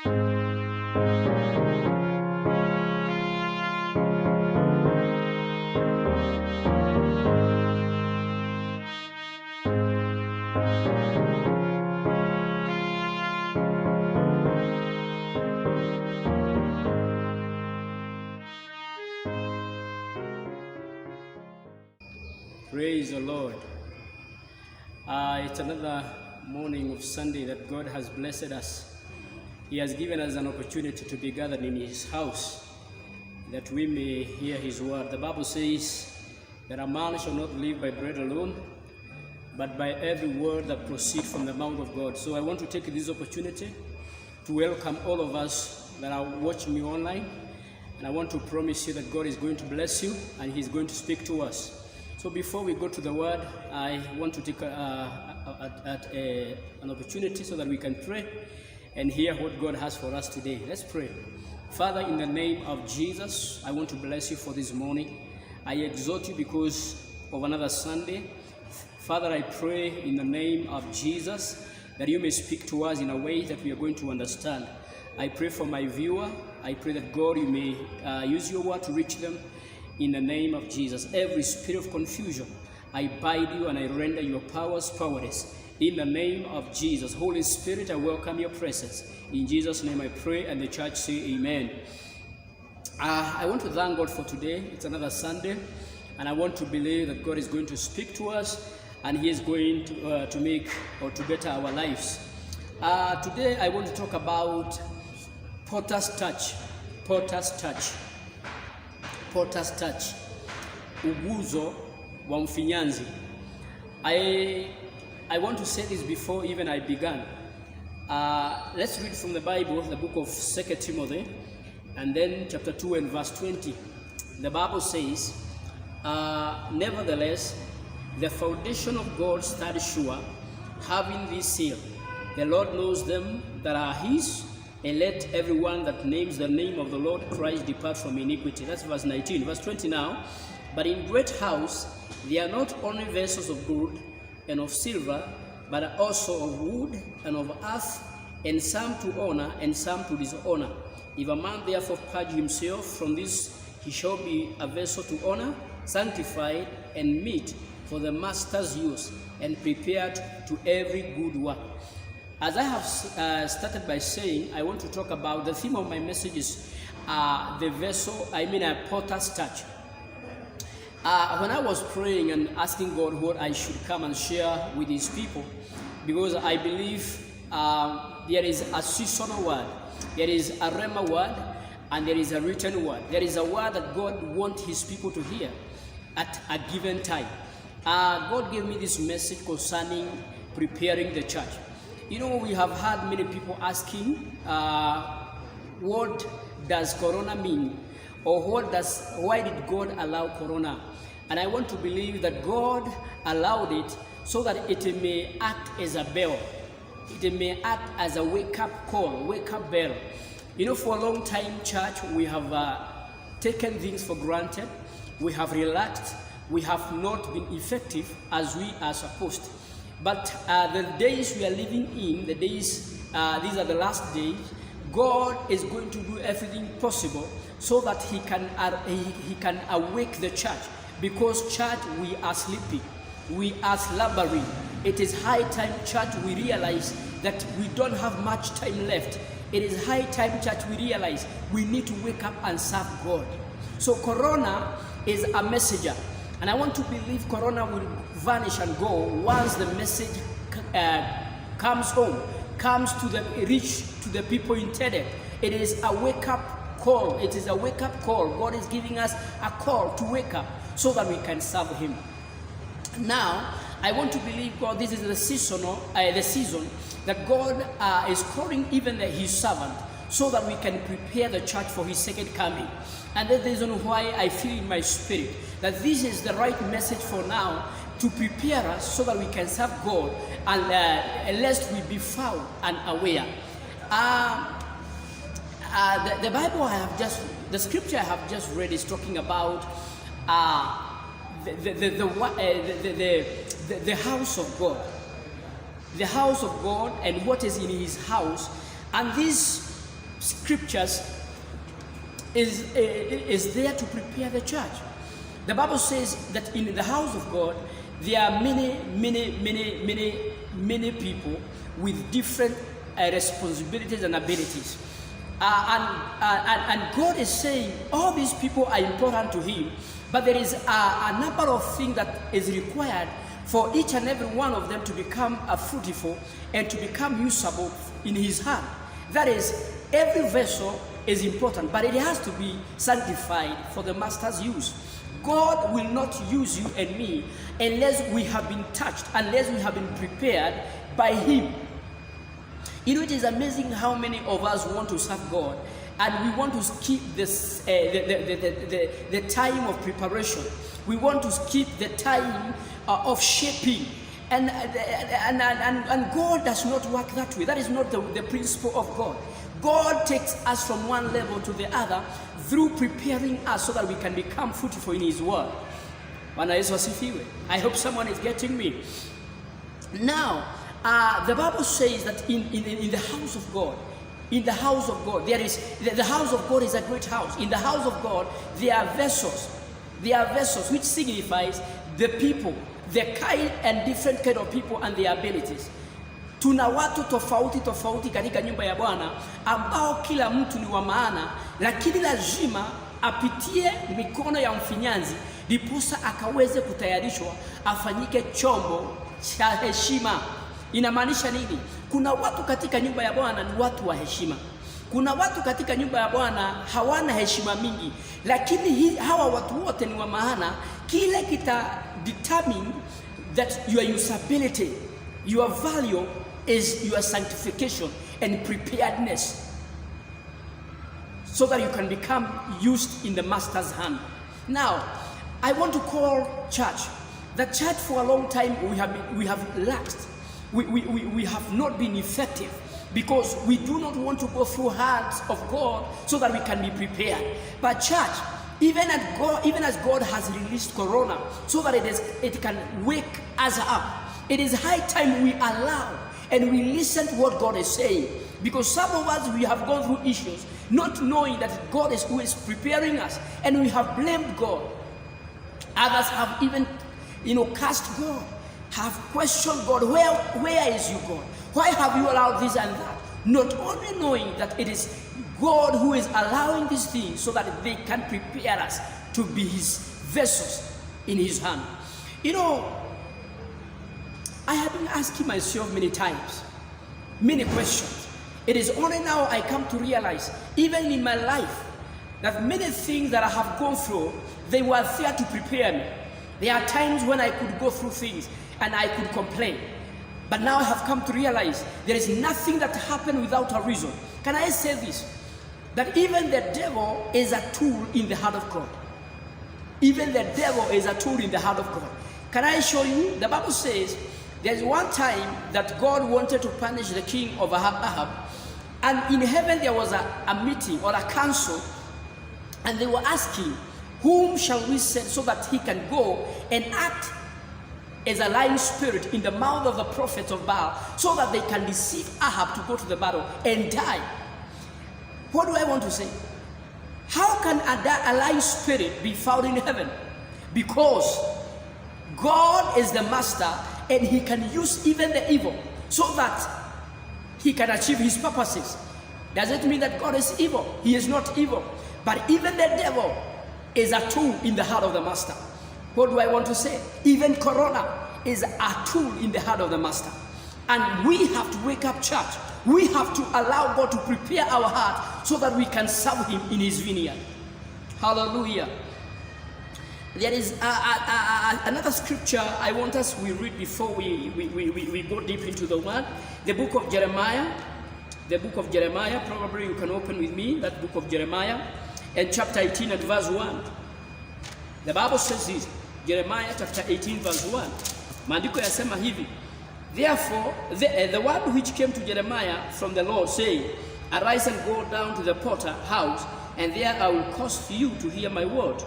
Praise the Lord. It's another morning of Sunday that God has blessed us. He has given us an opportunity to be gathered in His house, that we may hear His word. The Bible says that a man shall not live by bread alone, but by every word that proceeds from the mouth of God. So I want to take this opportunity to welcome all of us that are watching me online. And I want to promise you that God is going to bless you and He's going to speak to us. So before we go to the word, I want to take an opportunity so that we can pray and hear what God has for us today. Let's pray. Father, in the name of Jesus, I want to bless you for this morning. I exhort you because of another Sunday. Father, I pray in the name of Jesus that you may speak to us in a way that we are going to understand. I pray for my viewer. I pray that God, you may use your word to reach them. In the name of Jesus, every spirit of confusion, I bind you and I render your powers powerless. In the name of Jesus, Holy Spirit, I welcome your presence. In Jesus' name I pray, and the church say amen. I want to thank God for today. It's another Sunday, and I want to believe that God is going to speak to us, and He is going to make or to better our lives. Today I want to talk about Potter's touch. Potter's touch. Potter's touch, uguzo wa mfinyanzi. I want to say this before even I began. Let's read from the Bible, the book of 2 Timothy, and then chapter 2 and verse 20. The Bible says, nevertheless, the foundation of God stands sure, having this seal: the Lord knows them that are His, and let everyone that names the name of the Lord Christ depart from iniquity. That's verse 19. Verse 20 now. But in great house they are not only vessels of gold and of silver, but also of wood and of earth, and some to honor and some to dishonor. If a man therefore purge himself from this, he shall be a vessel to honor, sanctified and meet for the master's use, and prepared to every good work. As I have started by saying, I want to talk about the theme of my message is the vessel, a potter's touch. When I was praying and asking God what I should come and share with His people, because I believe there is a seasonal word, there is a rhema word, and there is a written word. There is a word that God wants His people to hear at a given time. God gave me this message concerning preparing the church. You know, we have had many people asking, what does Corona mean? Or why did God allow Corona? And I want to believe that God allowed it so that it may act as a bell. It may act as a wake-up call, wake-up bell. You know, for a long time, church, we have taken things for granted. We have relaxed. We have not been effective as we are supposed to. But the days we are living in, these are the last days, God is going to do everything possible so that He can awake the church. Because church, we are sleeping, we are slumbering. It is high time, church, we realize that we don't have much time left. It is high time, church, we realize we need to wake up and serve God. So Corona is a messenger. And I want to believe Corona will vanish and go once the message comes home, comes to reach to the people intended. It is a wake-up call. It is a wake-up call. God is giving us a call to wake up so that we can serve Him. Now, I want to believe God, this is the season that God is calling even His servant so that we can prepare the church for His second coming. And that's the reason why I feel in my spirit that this is the right message for now to prepare us so that we can serve God and lest we be found unaware. The Bible the scripture I have just read is talking about the house of God. The house of God and what is in His house. And this scriptures is there to prepare the church. The Bible says that in the house of God, there are many people with different responsibilities and abilities. And God is saying all these people are important to Him, but there is a number of things that is required for each and every one of them to become fruitful and to become usable in His hand. That is, every vessel is important, but it has to be sanctified for the Master's use. God will not use you and me unless we have been touched, unless we have been prepared by Him. You know, it is amazing how many of us want to serve God, and we want to skip this, the time of preparation. We want to skip the time of shaping. And God does not work that way. That is not the principle of God. God takes us from one level to the other through preparing us so that we can become fruitful in His word. I hope someone is getting me. Now, the Bible says that in the house of God, the house of God is a great house. In the house of God, there are vessels. There are vessels, which signifies the people, the kind and different kind of people and their abilities. Tuna watu tofauti katika nyumba ya Bwana ambao kila mtu ni wa maana, lakini lazima apitie mikono ya mfinyanzi ndiposa akaweze kutayarishwa afanyike chombo cha heshima. Inamaanisha nini? Kuna watu katika nyumba ya Bwana ni watu wa heshima. Kuna watu katika nyumba ya Bwana hawana heshima mingi, lakini hawa watu wote ni wa maana. Kile kita determine that your usability, your value is your sanctification and preparedness, so that you can become used in the Master's hand. Now, I want to call church. The church for a long time we have lacked. We have not been effective because we do not want to go through hands of God so that we can be prepared. But church, even as God has released Corona so that it can wake us up, it is high time we allow and we listen to what God is saying. Because some of us, we have gone through issues not knowing that God is who is preparing us, and we have blamed God. Others have even, cursed God, have questioned God. Where is you, God? Why have you allowed this and that? Not only knowing that it is God who is allowing these things so that they can prepare us to be His vessels in His hand. I have been asking myself many times, many questions. It is only now I come to realize, even in my life, that many things that I have gone through, they were there to prepare me. There are times when I could go through things and I could complain. But now I have come to realize there is nothing that happened without a reason. Can I say this? That even the devil is a tool in the hand of God. Even the devil is a tool in the hand of God. Can I show you? The Bible says there's one time that God wanted to punish the king of Ahab, and in heaven there was a meeting or a council, and they were asking, whom shall we send so that he can go and act as a lying spirit in the mouth of the prophets of Baal, so that they can deceive Ahab to go to the battle and die? What do I want to say? How can a lying spirit be found in heaven? Because God is the master, and He can use even the evil so that He can achieve His purposes. Does it mean that God is evil? He is not evil. But even the devil is a tool in the heart of the master. What do I want to say? Even Corona is a tool in the heart of the master. And we have to wake up, church. We have to allow God to prepare our heart so that we can serve Him in His vineyard. Hallelujah. There is another scripture I want us we read before we go deep into the word. The book of Jeremiah. The book of Jeremiah. Probably you can open with me that book of Jeremiah. And chapter 18 and verse 1. The Bible says this. Jeremiah chapter 18 verse 1. Maandiko yasema hivi. Therefore, the word which came to Jeremiah from the Lord, saying, arise and go down to the potter house, and there I will cause you to hear my word.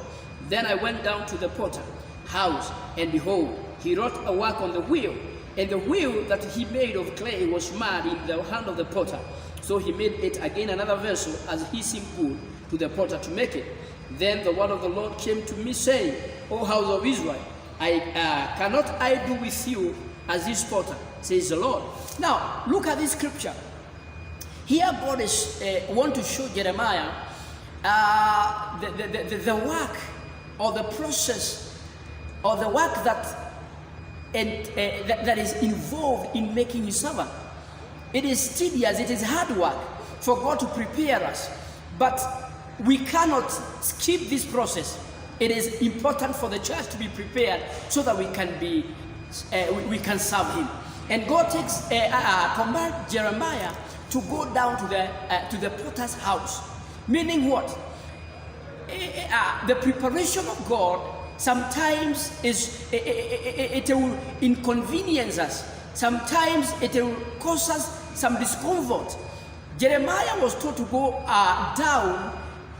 Then I went down to the potter house, and behold, he wrought a work on the wheel, and the wheel that he made of clay was mud in the hand of the potter. So So he made it again another vessel as he seemed good to the potter to make it. Then the word of the Lord came to me, saying, O house of Israel, cannot I do with you as this potter, says the Lord. Now, look at this scripture. Here God is want to show Jeremiah the work or the process or the work that is involved in making his servant. It is tedious, it is hard work for God to prepare us, but we cannot skip this process. It is important for the church to be prepared so that we can serve him. And God command Jeremiah to go down to the potter's house. Meaning what? The preparation of God sometimes it will inconvenience us. Sometimes it will cause us some discomfort. Jeremiah was told to go down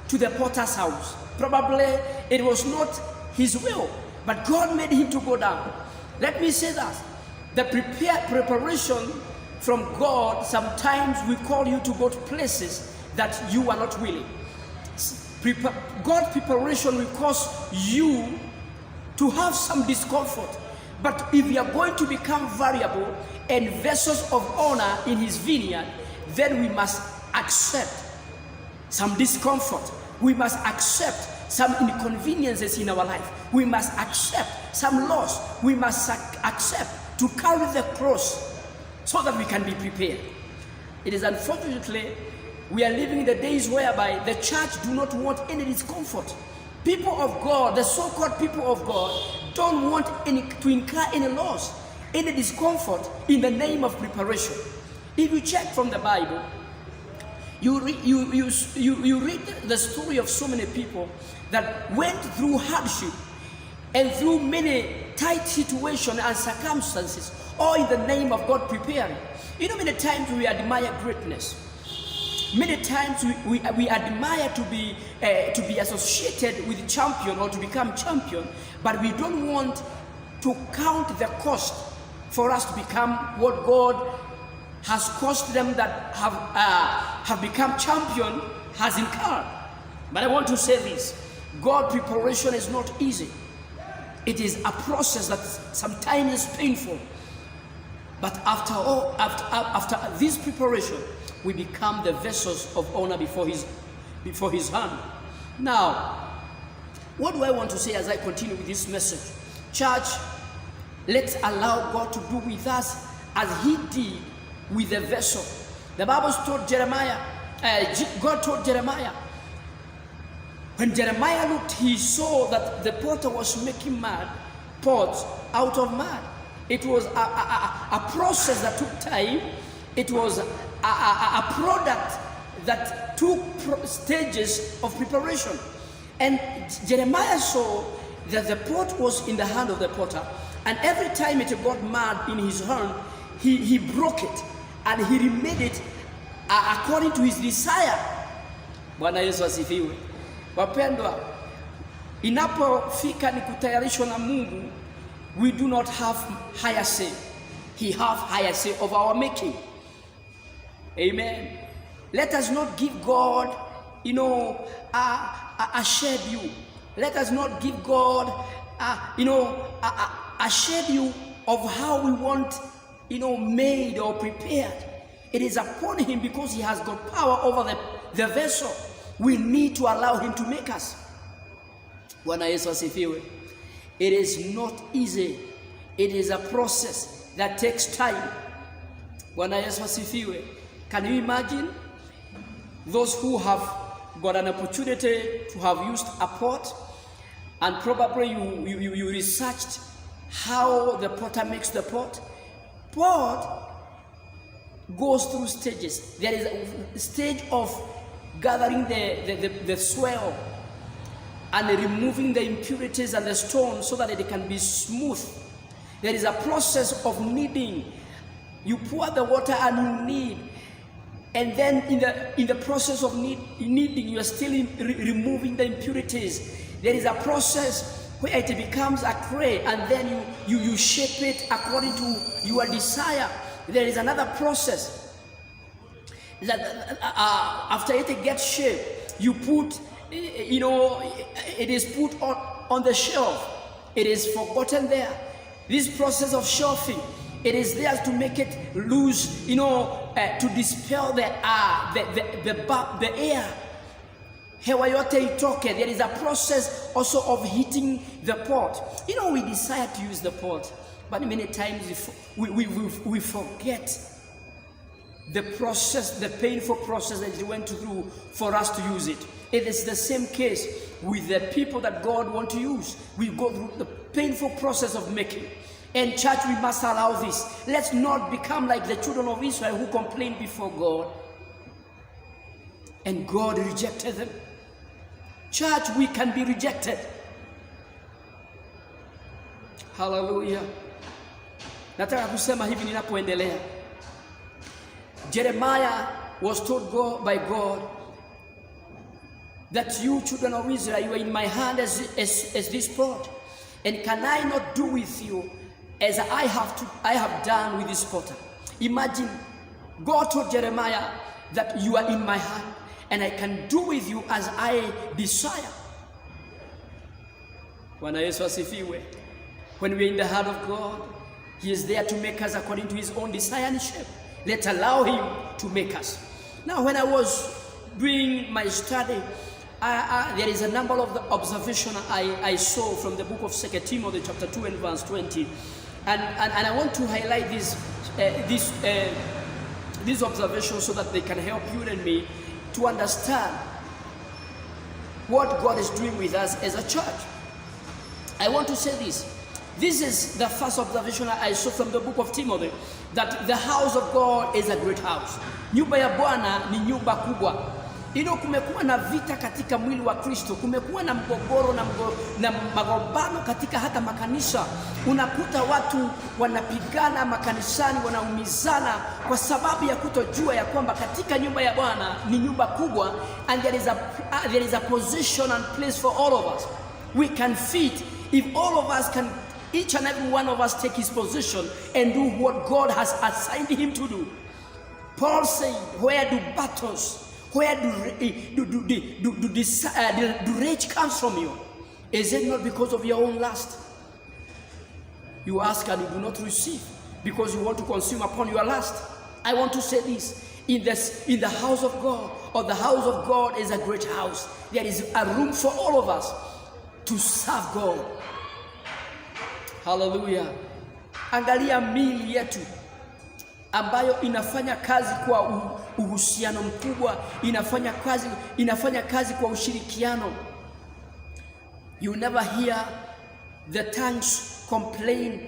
to the potter's house. Probably it was not his will, but God made him to go down. Let me say that the preparation from God, sometimes we call you to go to places that you are not willing. God's preparation will cause you to have some discomfort. But if you are going to become variable and vessels of honor in his vineyard, then we must accept some discomfort. We must accept some inconveniences in our life. We must accept some loss. We must accept to carry the cross so that we can be prepared. It is unfortunately, we are living in the days whereby the church do not want any discomfort. People of God, the so-called people of God, don't want to incur any loss, any discomfort in the name of preparation. If you check from the Bible, you read the story of so many people that went through hardship and through many tight situations and circumstances, all in the name of God preparing. You know, many times we admire greatness. Many times we admire to be associated with champion or to become champion, but we don't want to count the cost for us to become what God has cost them that have become champion has incurred. But I want to say this: God preparation is not easy. It is a process that sometimes is painful. But after this preparation, we become the vessels of honor before his hand. Now, what do I want to say as I continue with this message? Church, let's allow God to do with us as he did with the vessel. The Bible told Jeremiah, God told Jeremiah, when Jeremiah looked, he saw that the potter was making pots out of mud. It was a process that took time. It was a product that took stages of preparation. And Jeremiah saw that the pot was in the hand of the potter, and every time it got mud in his hand, he broke it and he remade it according to his desire. Bwana Yesu asifiwe. Wapendwa, inapofika ni kutayarishwa na Mungu, we do not have higher say. He have higher say of our making. Amen. Let us not give God, a schedule. Let us not give God, a schedule of how we want, made or prepared. It is upon him because he has got power over the vessel. We need to allow him to make us. Bwana Yesu asifiwe. It is not easy. It is a process that takes time. Bwana Yesu asifiwe. Can you imagine those who have got an opportunity to have used a pot, and probably you researched how the potter makes the pot? Pot goes through stages. There is a stage of gathering the swell and removing the impurities and the stones so that it can be smooth. There is a process of kneading. You pour the water and you knead, and then in the process of kneading, you are still removing the impurities. There is a process where it becomes a clay, and then you shape it according to your desire. There is another process. after it gets shaped, you put, it is put on the shelf. It is forgotten there. This process of shelving, it is there to make it loose, to dispel the air. Hewa yote itoke. There is a process also of heating the pot. We desire to use the pot, but many times we forget the process, the painful process that it went through for us to use it. It is the same case with the people that God wants to use. We go through the painful process of making. And church, we must allow this. Let's not become like the children of Israel who complained before God, and God rejected them. Church, we can be rejected. Hallelujah. Nataka kusema hivi ninapoendelea. Jeremiah was told by God that you children of Israel, you are in my hand as this pot. And can I not do with you as I have done with this potter? Imagine, God told Jeremiah that you are in my hand and I can do with you as I desire. Bwana Yesu asifiwe. When we are in the heart of God, He is there to make us according to His own desire and shape. Let's allow Him to make us. Now, when I was doing my study, there is a number of the observation I saw from the book of 2 Timothy chapter 2 and verse 20. And I want to highlight these observations so that they can help you and me to understand what God is doing with us as a church. I want to say this. This is the first observation I saw from the book of Timothy, that the house of God is a great house. Nyumba ya Bwana ni nyumba kubwa. Kumekuwa na vita katika mwili wa Kristo, kumekuwa na mgogoro na magombano katika hata makanisa. Unakuta watu wanapigana makanisani, wanaumizana kwa sababu ya kutojua ya kwamba katika nyumba ya Bwana ni nyumba kubwa, and there is a position and place for all of us. We can fit if all of us can, each and every one of us take his position and do what God has assigned him to do. Paul said, where do battles, where do rage comes from you? Is it not because of your own lust? You ask and you do not receive because you want to consume upon your lust. I want to say this. In the house of God, or the house of God is a great house. There is a room for all of us to serve God. Hallelujah. Angalia miili yetu ambayo inafanya kazi kwa uhusiano mkubwa, inafanya kazi kwa ushirikiano. You never hear the tongues complain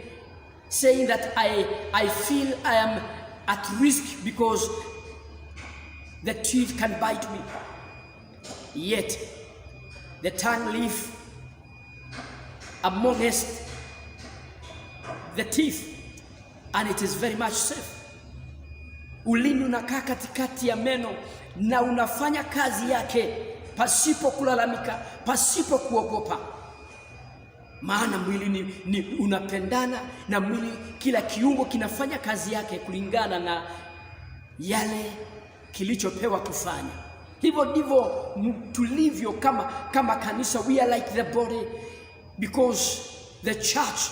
saying that I feel I am at risk because the teeth can bite me. Yet the tongue lives amongst the teeth and it is very much safe. Ulimi unakaa katikati ya meno na unafanya kazi yake pasipo kulalamika, pasipo kuogopa. Maana mwili ni unapendana na mwili, kila kiungo kinafanya kazi yake kulingana na yale kilichopewa kufanya. Hivyo ndivyo tulivyo kama kanisa. We are like the body, because the church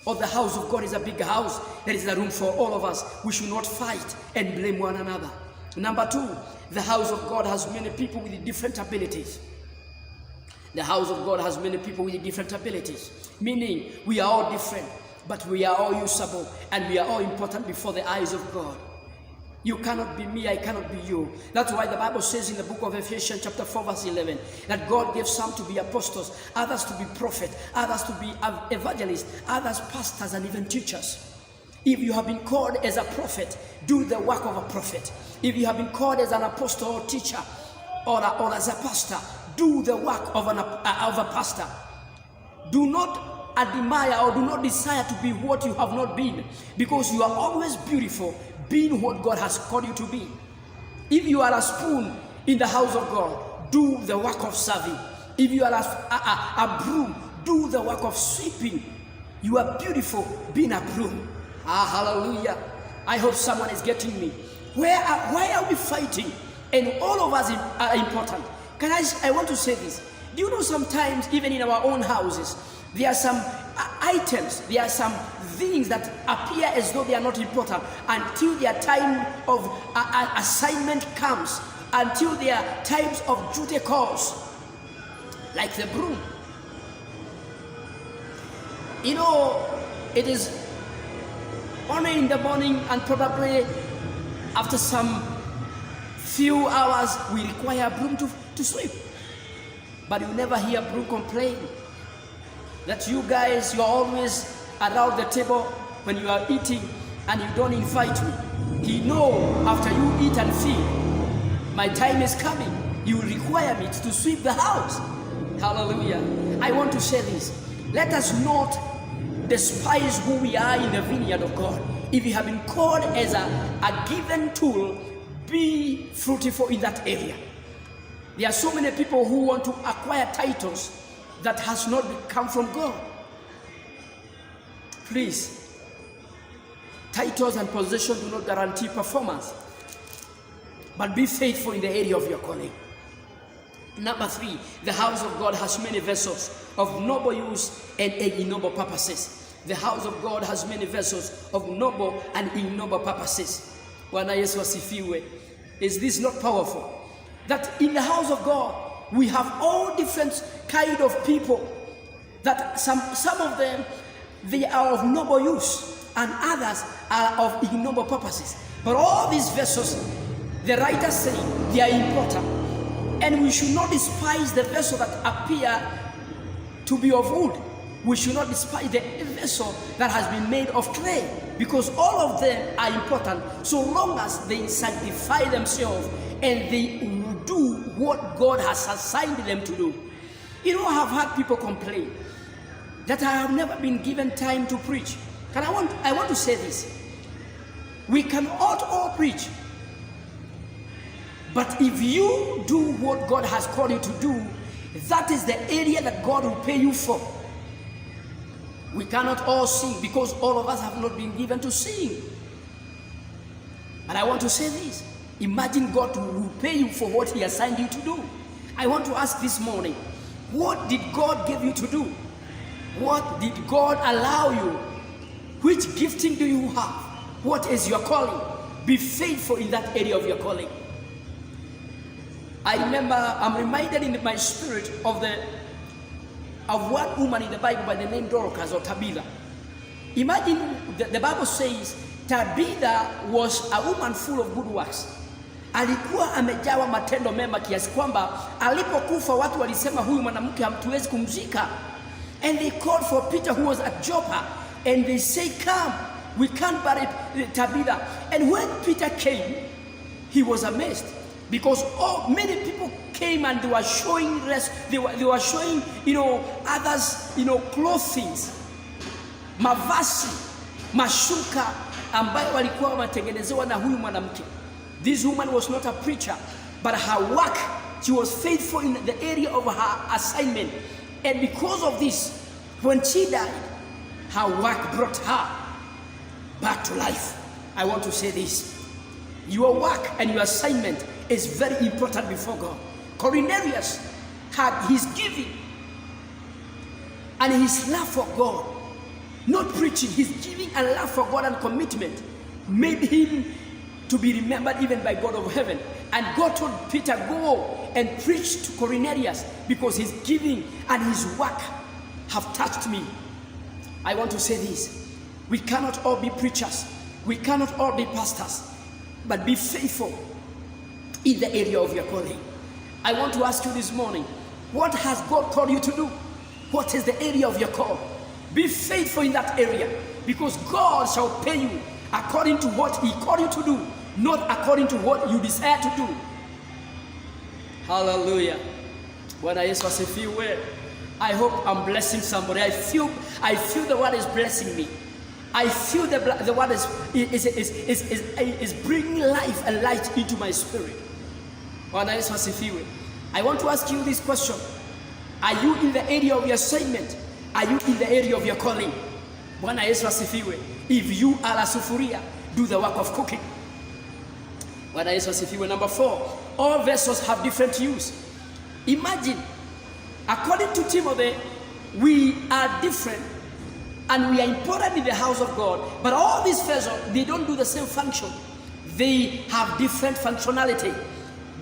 or the house of God is a big house. There is a room for all of us. We should not fight and blame one another. Number two, the house of God has many people with different abilities. The house of God has many people with different abilities, meaning we are all different, but we are all usable and we are all important before the eyes of God. You cannot be me, I cannot be you. That's why the Bible says in the book of Ephesians chapter 4 verse 11 that God gave some to be apostles, others to be prophets, others to be evangelists, others pastors and even teachers. If you have been called as a prophet, do the work of a prophet. If you have been called as an apostle or teacher or as a pastor, do the work of a pastor. Do not admire or do not desire to be what you have not been, because you are always beautiful being what God has called you to be. If you are a spoon in the house of God, do the work of serving. If you are a broom, do the work of sweeping. You are beautiful being a broom. Hallelujah. I hope someone is getting me. Why are we fighting? And all of us are important. I want to say this. Do you know sometimes even in our own houses, there are some items, there are some things that appear as though they are not important until their time of assignment comes, until their times of duty calls, like the broom. You know, it is only in the morning and probably after some few hours we require broom to sweep. But you never hear broom complain that you guys, you are always around the table when you are eating and you don't invite me. He knows after you eat and feed, my time is coming. You require me to sweep the house. Hallelujah. I want to say this. Let us not despise who we are in the vineyard of God. If you have been called as a given tool, be fruitful in that area. There are so many people who want to acquire titles that has not come from God. Please, titles and positions do not guarantee performance, but be faithful in the area of your calling. Number 3, the house of God has many vessels of noble use and ignoble purposes. The house of God has many vessels of noble and ignoble purposes. Bwana Yesu asifiwe. Is this not powerful? That in the house of God, we have all different kind of people. That some of them, they are of noble use, and others are of ignoble purposes. But all these vessels, the writers say, they are important. And we should not despise the vessel that appear to be of wood. We should not despise the vessel that has been made of clay, because all of them are important so long as they sanctify themselves and they do what God has assigned them to do. You know, I have had people complain that I have never been given time to preach. And I want to say this. We can all preach. But if you do what God has called you to do, that is the area that God will pay you for. We cannot all sing because all of us have not been given to sing. And I want to say this. Imagine God will pay you for what He assigned you to do. I want to ask this morning, what did God give you to do? What did God allow you? Which gifting do you have? What is your calling? Be faithful in that area of your calling. I remember, I'm reminded in my spirit of one woman in the Bible by the name Dorcas or Tabitha. Imagine the Bible says Tabitha was a woman full of good works. Alikuwa amejawa matendo mema kiasi kwamba alipokufa watu walisema huyu mwanamke hamtuwezi kumzika. And they called for Peter who was at Joppa and they say, come, we can't bury Tabitha. And when Peter came, he was amazed. Because many people came and they were showing they were showing, others, clothing, mavazi, mashuka ambayo walikuwa wametengenezewa na huyu mwanamke. This woman was not a preacher, but her work, she was faithful in the area of her assignment. And because of this, when she died, her work brought her back to life. I want to say this. Your work and your assignment is very important before God. Cornelius had his giving and his love for God, not preaching. His giving and love for God and commitment made him to be remembered even by God of heaven. And God told Peter, go and preach to Cornelius because his giving and his work have touched me. I want to say this. We cannot all be preachers. We cannot all be pastors. But be faithful in the area of your calling. I want to ask you this morning, what has God called you to do? What is the area of your call? Be faithful in that area, because God shall pay you according to what He called you to do, not according to what you desire to do. Hallelujah. Bwana Yesu asifiwe. I hope I'm blessing somebody. I feel the word is blessing me. I feel the word is bringing life and light into my spirit. Bwana Yesu asifiwe. I want to ask you this question. Are you in the area of your assignment? Are you in the area of your calling? Bwana Yesu asifiwe. If you are a sufuria, do the work of cooking. Bwana Yesu asifiwe. Number 4, all vessels have different use. Imagine, according to Timothy, we are different and we are important in the house of God, but all these vessels, they don't do the same function. They have different functionality,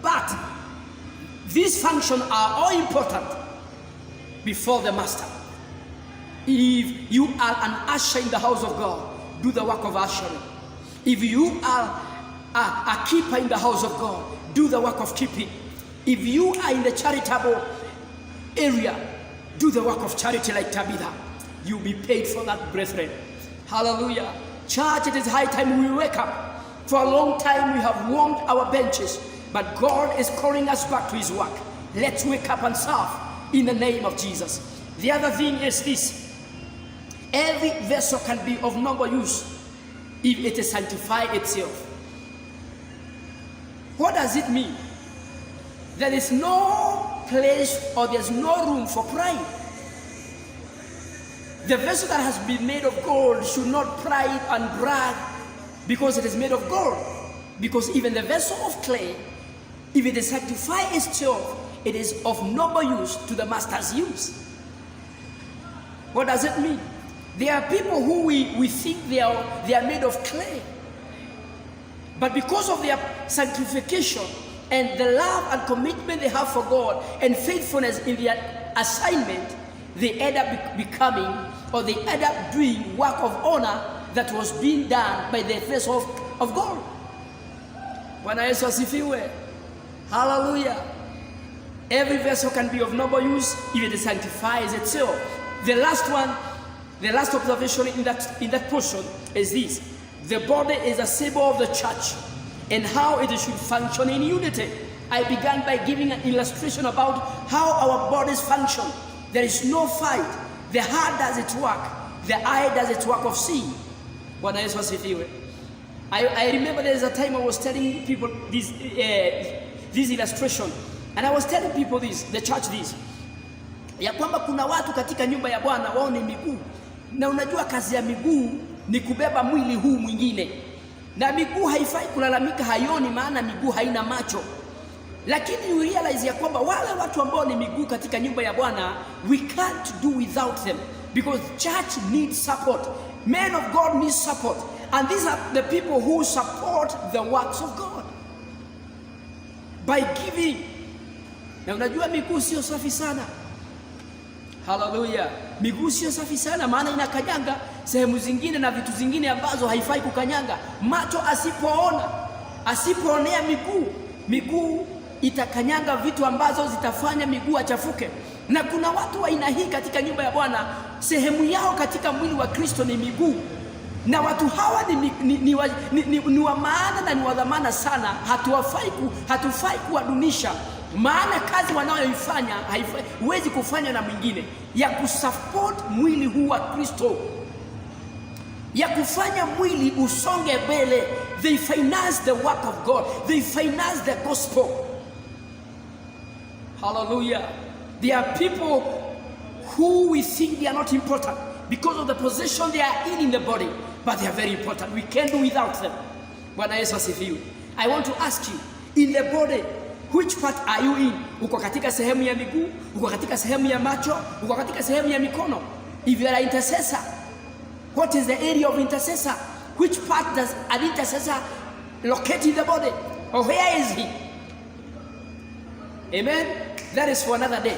but these functions are all important before the master. If you are an usher in the house of God, do the work of ushering. If you are a keeper in the house of God, do the work of keeping. If you are in the charitable area, do the work of charity like Tabitha. You'll be paid for that, brethren. Hallelujah. Church, it is high time we wake up. For a long time we have warmed our benches, but God is calling us back to his work. Let's wake up and serve in the name of Jesus. The other thing is this: every vessel can be of noble use if it is sanctified itself. What does it mean? There is no place or there's no room for pride. The vessel that has been made of gold should not pride and brag because it is made of gold. Because even the vessel of clay, if it is sanctified itself, it is of noble use to the master's use. What does it mean? There are people who we think they are made of clay. But because of their sanctification and the love and commitment they have for God and faithfulness in their assignment, they end up becoming, or they end up doing work of honor that was being done by the vessel of God. Bwana Yesu asifiwe. Hallelujah. Every vessel can be of noble use if it sanctifies itself. The last observation in that portion is this: the body is a symbol of the church and how it should function in unity. I began by giving an illustration about how our bodies function. There is no fight. The heart does its work. The eye does its work of seeing. Bwana Yesu asifiwe. I remember there is a time I was telling people this illustration, and I was telling people this, the church this, ya kwamba kuna watu katika nyumba ya Bwana wao ni miguu, na unajua kazi ya miguu ni kubeba mwili huu mwingine, na miguu haifai kulalamika haioni, maana miguu haina macho. Lakini you realize ya kwamba wale watu ambao ni miguu katika nyumba ya Bwana, we can't do without them, because church needs support. Men of God need support, and these are the people who support the works of God by giving. Na unajua miguu sio safi sana. Hallelujah. Miguu sio safi sana, maana inakanyanga sehemu zingine na vitu zingine ambazo haifai kukanyanga. Macho asipoonea miguu itakanyanga vitu ambazo zitafanya miguu achafuke. Na kuna watu wa aina hii katika nyumba ya Bwana, sehemu yao katika mwili wa Kristo ni miguu. Na watu hawa ni wa maana na ni wa dhamana sana. Hatufai kuwadunisha, maana kazi wanayoifanya huwezi kufanya na mwingine, ya kusupport mwili huu wa Kristo, ya kufanya mwili usonge mbele. They finance the work of God. They finance the gospel. Hallelujah. There are people who we think they are not important because of the position they are in the body, but they are very important. We can't do without them. Bwana Yesu asifiwe. I want to ask you, in the body, which part are you in? Uko katika sehemu ya miguu, uko katika sehemu ya macho, uko katika sehemu ya mikono? If you are an intercessor, what is the area of intercessor? Which part does an intercessor locate in the body? Or where is he? Amen? That is for another day.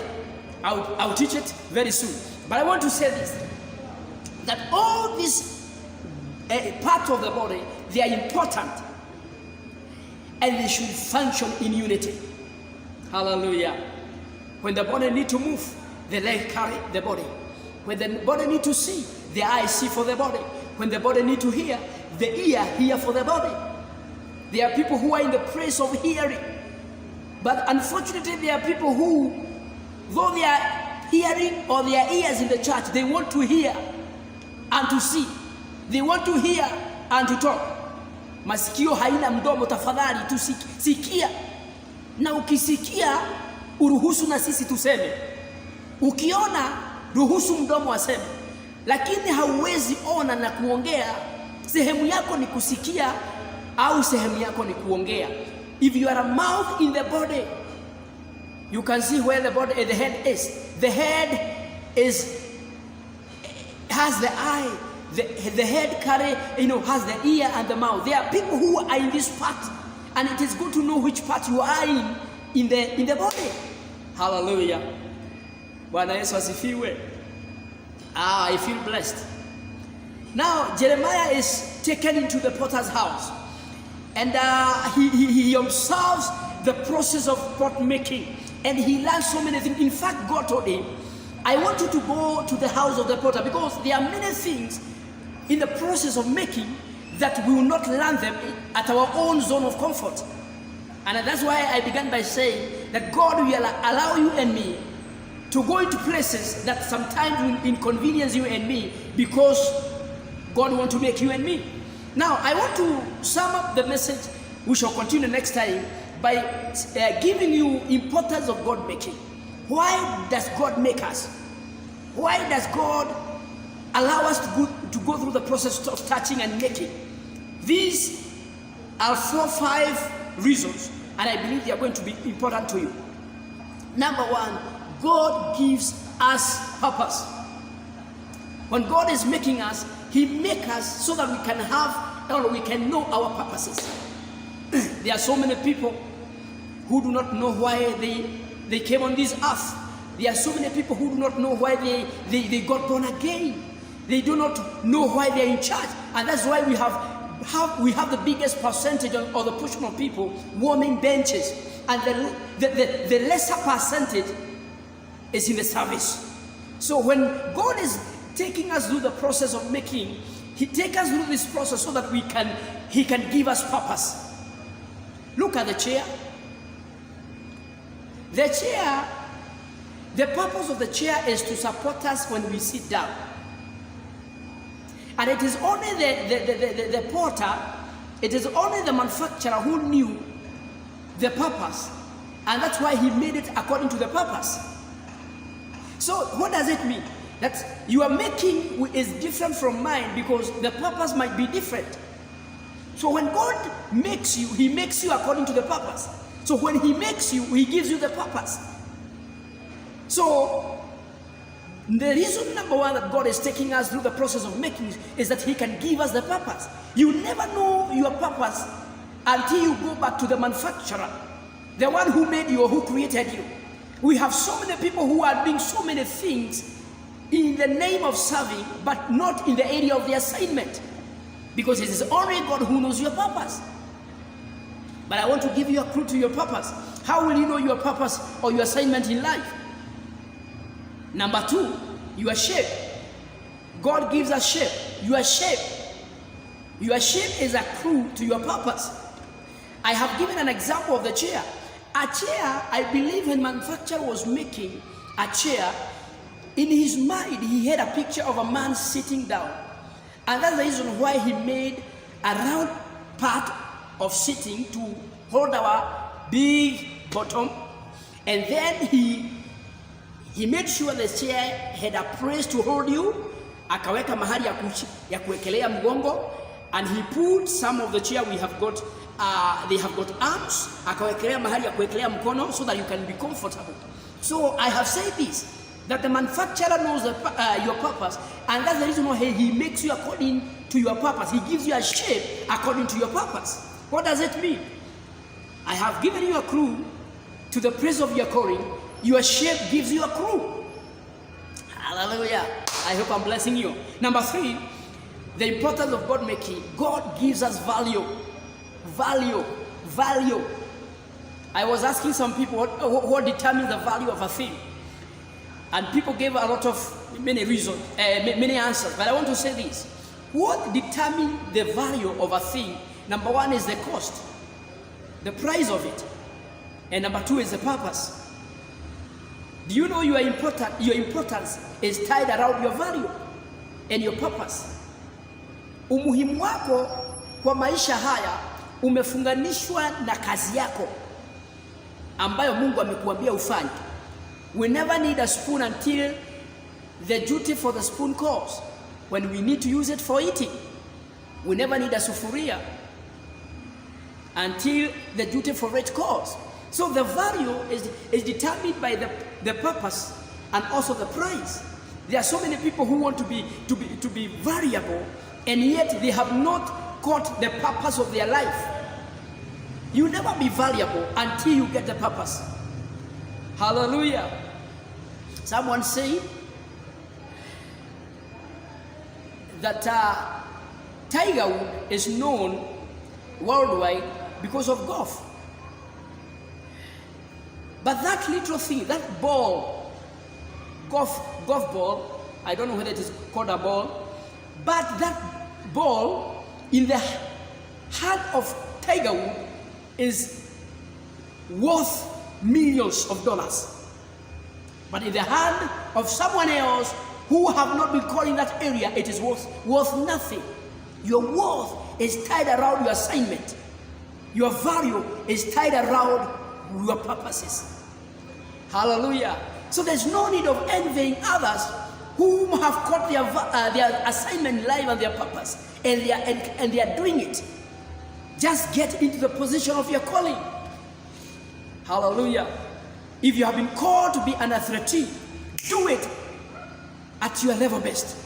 I'll teach it very soon. But I want to say this, that all these parts of the body, they are important and they should function in unity. Hallelujah. When the body need to move, the leg carry the body. When the body need to see, the eye see for the body. When the body need to hear, the ear hear for the body. There are people who are in the place of hearing, but unfortunately there are people who, though they are hearing or their ears in the church, they want to hear and to see. They want to hear and to talk. Masikio haina mdomo, tafadhali tusikia. Na ukisikia uruhusu na sisi tuseme. Ukiona ruhusu mdomo aseme. Lakini hauwezi ona na kuongea. Sehemu yako ni kusikia au sehemu yako ni kuongea. If you are a mouth in the body, you can see where the body, the head is. The head has the eye. The head has the ear and the mouth. There are people who are in this part, and it is good to know which part you are in the body. Hallelujah. Bwana Yesu asifiwe. I feel blessed. Now Jeremiah is taken into the potter's house, and he observes the process of pot making, and he learns so many things. In fact, God told him, I want you to go to the house of the potter, because there are many things in the process of making that we will not learn them at our own zone of comfort. And that's why I began by saying that God will allow you and me to go into places that sometimes will inconvenience you and me, because God wants to make you and me. Now, I want to sum up the message. We shall continue next time by giving you importance of God making. Why does God make us? Why does God allow us to go through the process of touching and making? These are 4-5 reasons, and I believe they are going to be important to you. Number one, God gives us purpose. When God is making us, He makes us so that we can have, or we can know our purposes. There are so many people who do not know why they came on this earth. There are so many people who do not know why they got born again. They do not know why they are in church, and that's why we have the biggest percentage or the portion of people warming benches, and the lesser percentage is in the service. So when God is taking us through the process of making, He takes us through this process so that He can give us purpose. Look at the chair. The chair, the purpose of the chair is to support us when we sit down. And it is only the potter, it is only the manufacturer who knew the purpose. And that's why he made it according to the purpose. So what does it mean? That your making is different from mine because the purpose might be different. So when God makes you, He makes you according to the purpose. So when He makes you, He gives you the purpose. So the reason number one that God is taking us through the process of making is that He can give us the purpose. You never know your purpose until you go back to the manufacturer, the one who made you or who created you. We have so many people who are doing so many things in the name of serving, but not in the area of the assignment, because it is only God who knows your purpose. But I want to give you a clue to your purpose. How will you know your purpose or your assignment in life? Number two, your shape. God gives us shape. Your shape. Your shape is a clue to your purpose. I have given an example of the chair. A chair, I believe when manufacturer was making a chair, in his mind he had a picture of a man sitting down. And that's the reason why he made a round part of sitting to hold our big bottom. And then he made sure the chair had a place to hold you. Akaweka mahali ya kuwekelea mgongo. And he put some of the chair we have got, they have got arms. Akawekelea mahali ya kuwekelea mkono so that you can be comfortable. So I have said this, that the manufacturer knows your purpose, and that's the reason why he makes you according to your purpose. He gives you a shape according to your purpose. What does it mean? I have given you a clue to the praise of your calling. Your shape gives you a clue. Hallelujah. I hope I'm blessing you. Number three, the importance of God making. God gives us value. Value. Value. I was asking some people what determines the value of a thing. And people gave a lot of many reasons, many answers. But I want to say this. What determines the value of a thing? Number one is the cost, the price of it. And number two is the purpose. Do you know your importance is tied around your value and your purpose? Umuhimu wako kwa maisha haya umefunganishwa na kazi yako ambayo Mungu amekuambia ufanye. We never need a spoon until the duty for the spoon calls, when we need to use it for eating. We never need a sufuria until the duty for it calls. So the value is determined by the purpose and also the price. There are so many people who want to be variable, and yet they have not caught the purpose of their life. You never be valuable until you get the purpose. Hallelujah. Someone say that Tiger Woods is known worldwide because of golf. But that little thing, that ball, golf ball, I don't know whether it is called a ball, but that ball in the hand of Tiger Woods is worth millions of dollars. But in the hand of someone else who have not been caught in that area, it is worth nothing. Your worth is tied around your assignment. Your value is tied around your purposes. Hallelujah. So there's no need of envying others who have caught their assignment in life and their purpose, and they are doing it. Just get into the position of your calling. Hallelujah. If you have been called to be an athlete, do it at your level best.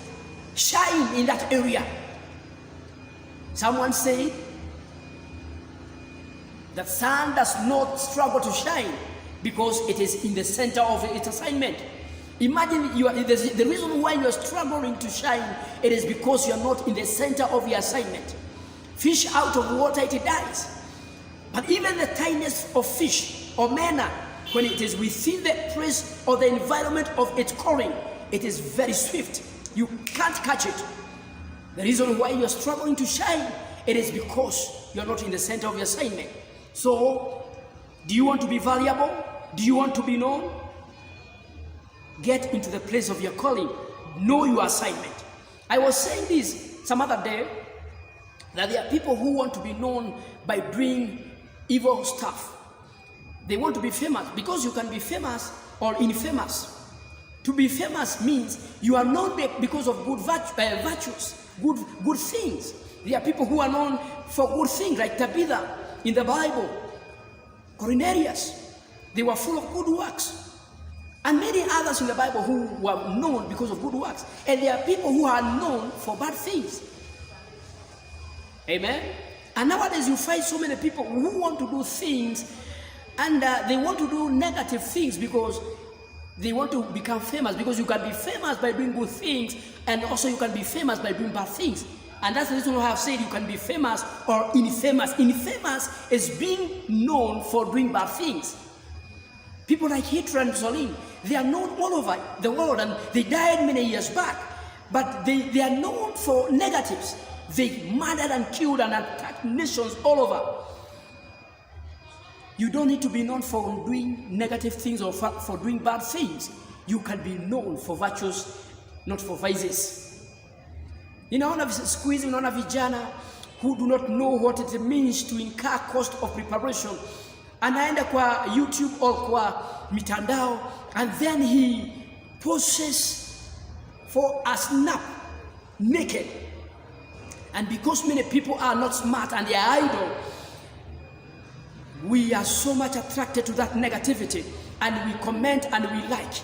Shine in that area. Someone said that sun does not struggle to shine because it is in the center of its assignment. Imagine the reason why you are struggling to shine, it is because you are not in the center of your assignment. Fish out of water, it dies. But even the tiniest of fish or manna, when it is within the place or the environment of its calling, it is very swift. You can't catch it. The reason why you are struggling to shine, it is because you are not in the center of your assignment. So, do you want to be valuable? Do you want to be known? Get into the place of your calling. Know your assignment. I was saying this some other day, that there are people who want to be known by doing evil stuff. They want to be famous because you can be famous or infamous. To be famous means you are known because of good virtues, good things. There are people who are known for good things, like Tabitha in the Bible, Cornelius. They were full of good works. And many others in the Bible who were known because of good works. And there are people who are known for bad things. Amen? And nowadays you find so many people who want to do things, and they want to do negative things because they want to become famous. Because you can be famous by doing good things, and also you can be famous by doing bad things. And that's the reason why I have said you can be famous or infamous. Infamous is being known for doing bad things. People like Hitler and Mussolini, they are known all over the world, and they died many years back. But they are known for negatives. They murdered and killed and attacked nations all over. You don't need to be known for doing negative things or for doing bad things. You can be known for virtues, not for vices. Ninaona siku hizi unaona vijana who do not know what it means to incur cost of preparation. Anaenda kwa YouTube or kwa mitandao, and then he poses for a snap naked. And because many people are not smart and they are idle, we are so much attracted to that negativity, and we comment and we like.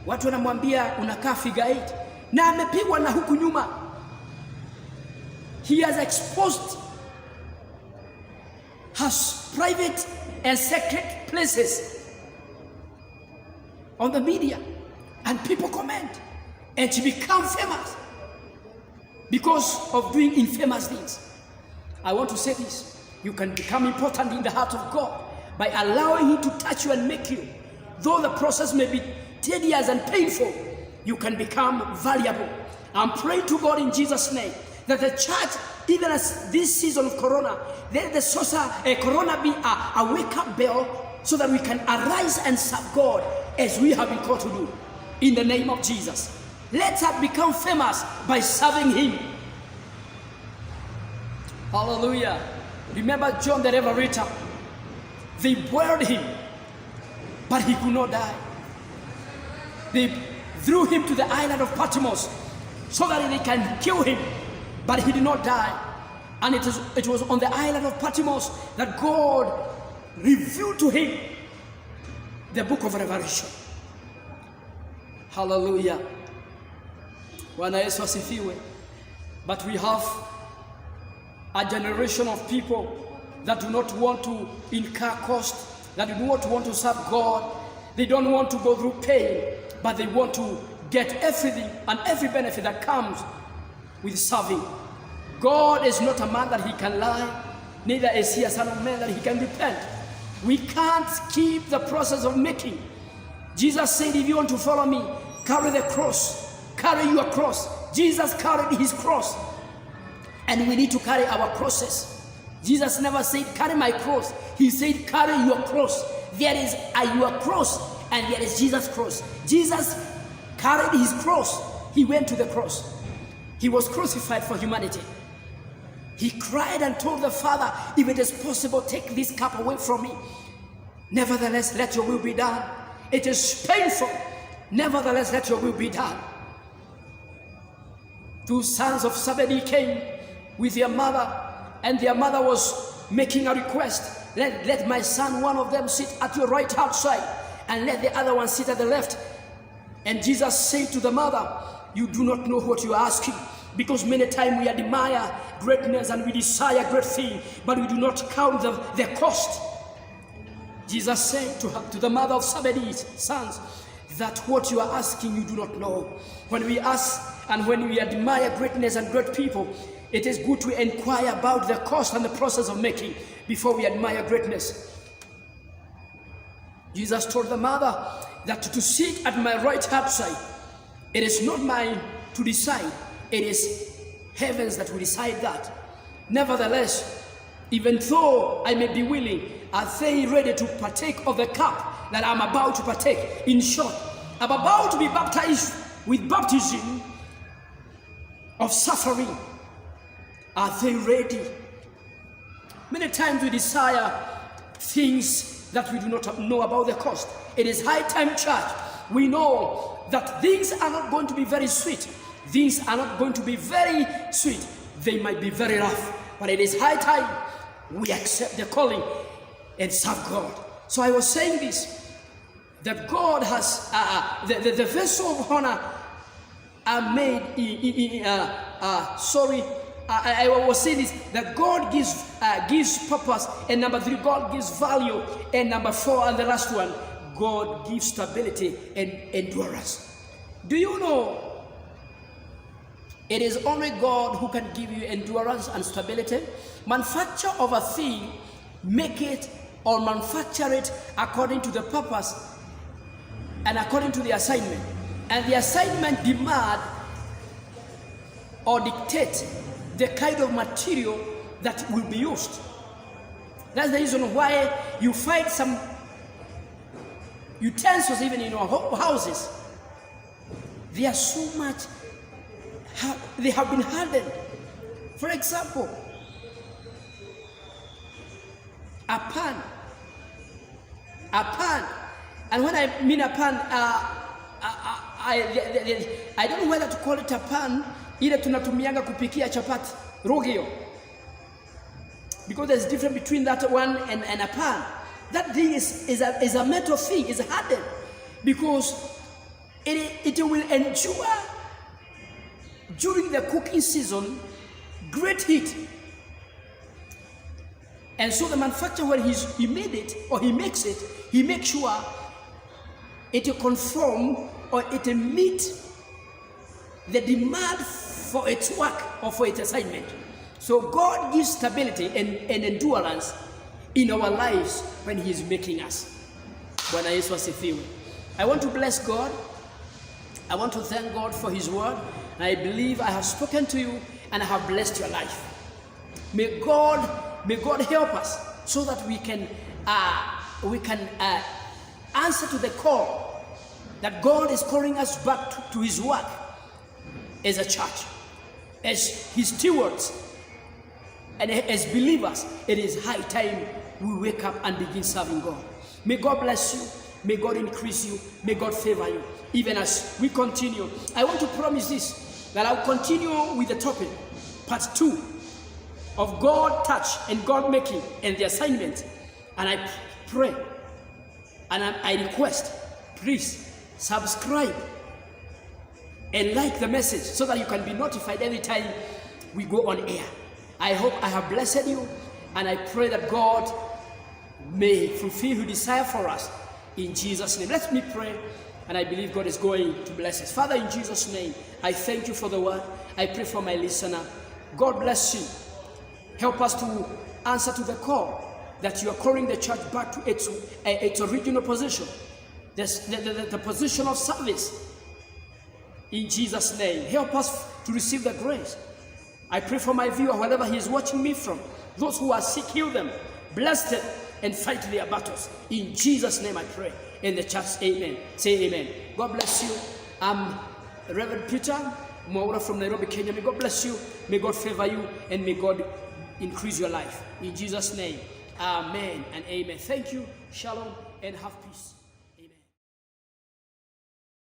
Watu wanamwambia unakaa figure 8 na amepigwa na huku nyuma. He has exposed her private and secret places on the media, and people comment, and she becomes famous because of doing infamous things. I want to say this. You can become important in the heart of God by allowing Him to touch you and make you. Though the process may be tedious and painful, you can become valuable. I'm praying to God in Jesus' name that the church, even as this season of Corona, let the Corona be a wake-up bell so that we can arise and serve God as we have been called to do. In the name of Jesus. Let us become famous by serving Him. Hallelujah. Remember John the Revelator. They boiled him, but he could not die. They threw him to the island of Patmos so that they can kill him, but he did not die. And it was on the island of Patmos that God revealed to him the book of Revelation. Hallelujah. Bwana Yesu asifiwe. But we have a generation of people that do not want to incur cost, that do not want to serve God. They don't want to go through pain, but they want to get everything and every benefit that comes with serving. God is not a man that he can lie, neither is he a son of man that he can repent. We can't keep the process of making. Jesus said, if you want to follow me, carry the cross, carry your cross. Jesus carried his cross, and we need to carry our crosses. Jesus never said, carry my cross. He said, carry your cross. There is your cross, and there is Jesus' cross. Jesus carried his cross. He went to the cross. He was crucified for humanity. He cried and told the Father, if it is possible, take this cup away from me. Nevertheless, let your will be done. It is painful. Nevertheless, let your will be done. Two sons of Zebedee came with their mother, and their mother was making a request. Let my son, one of them, sit at your right hand side, and let the other one sit at the left. And Jesus said to the mother, you do not know what you are asking, because many times we admire greatness and we desire great things, but we do not count the cost. Jesus said to the mother of Zebedee's sons that what you are asking you do not know. When we ask and when we admire greatness and great people, it is good to inquire about the cost and the process of making before we admire greatness. Jesus told the mother that to sit at my right hand side, it is not mine to decide. It is heavens that will decide that. Nevertheless, even though I may be willing, are they ready to partake of the cup that I'm about to partake? In short, I'm about to be baptized with baptism of suffering. Are they ready? Many times we desire things that we do not know about the cost. It is high time, church. We know that things are not going to be very sweet. Things are not going to be very sweet. They might be very rough, but it is high time we accept the calling and serve God. So I was saying this, that God has the vessel of honor are made I was saying this, that God gives purpose, and number 3, God gives value, and number 4, and the last one, God gives stability and endurance. Do you know it is only God who can give you endurance and stability? Manufacture of a thing, make it or manufacture it according to the purpose and according to the assignment. And the assignment demand or dictate the kind of material that will be used. That's the reason why you find some utensils even in our houses. They are so much, they have been hardened. For example, a pan. And when I mean a pan, I don't know whether to call it a pan, ile tunatumianga kupikia chapati, rogio. Because there's a difference between that one and a pan. That thing is a metal thing, is hardened. Because it will endure during the cooking season great heat. And so the manufacturer, when he made it or he makes it, he makes sure it will conform or it will meet the demand for its work or for its assignment. So God gives stability and endurance in our lives when he is making us. Bwana Yesu asifiwe. I want to bless God. I want to thank God for his word. And I believe I have spoken to you and I have blessed your life. May God help us so that we can answer to the call that God is calling us back to his work as a church, as his stewards, and as believers. It is high time we wake up and begin serving God. May God bless you. May God increase you. May God favor you. Even as we continue, I want to promise this, that I'll continue with the topic, part 2, of God touch and God making and the assignment. And I pray and I request, please subscribe and like the message so that you can be notified every time we go on air. I hope I have blessed you, and I pray that God may fulfill His desire for us in Jesus' name. Let me pray, and I believe God is going to bless us. Father, in Jesus' name, I thank you for the word. I pray for my listener. God bless you. Help us to answer to the call that you are calling the church back to its original position, the position of service. In Jesus' name, help us to receive the grace. I pray for my viewer, wherever he is watching me from. Those who are sick, heal them. Bless them and fight their battles. In Jesus' name I pray. In the church, amen. Say amen. God bless you. I'm Reverend Peter Mwaura from Nairobi, Kenya. May God bless you. May God favor you. And may God increase your life. In Jesus' name, amen and amen. Thank you. Shalom and have peace.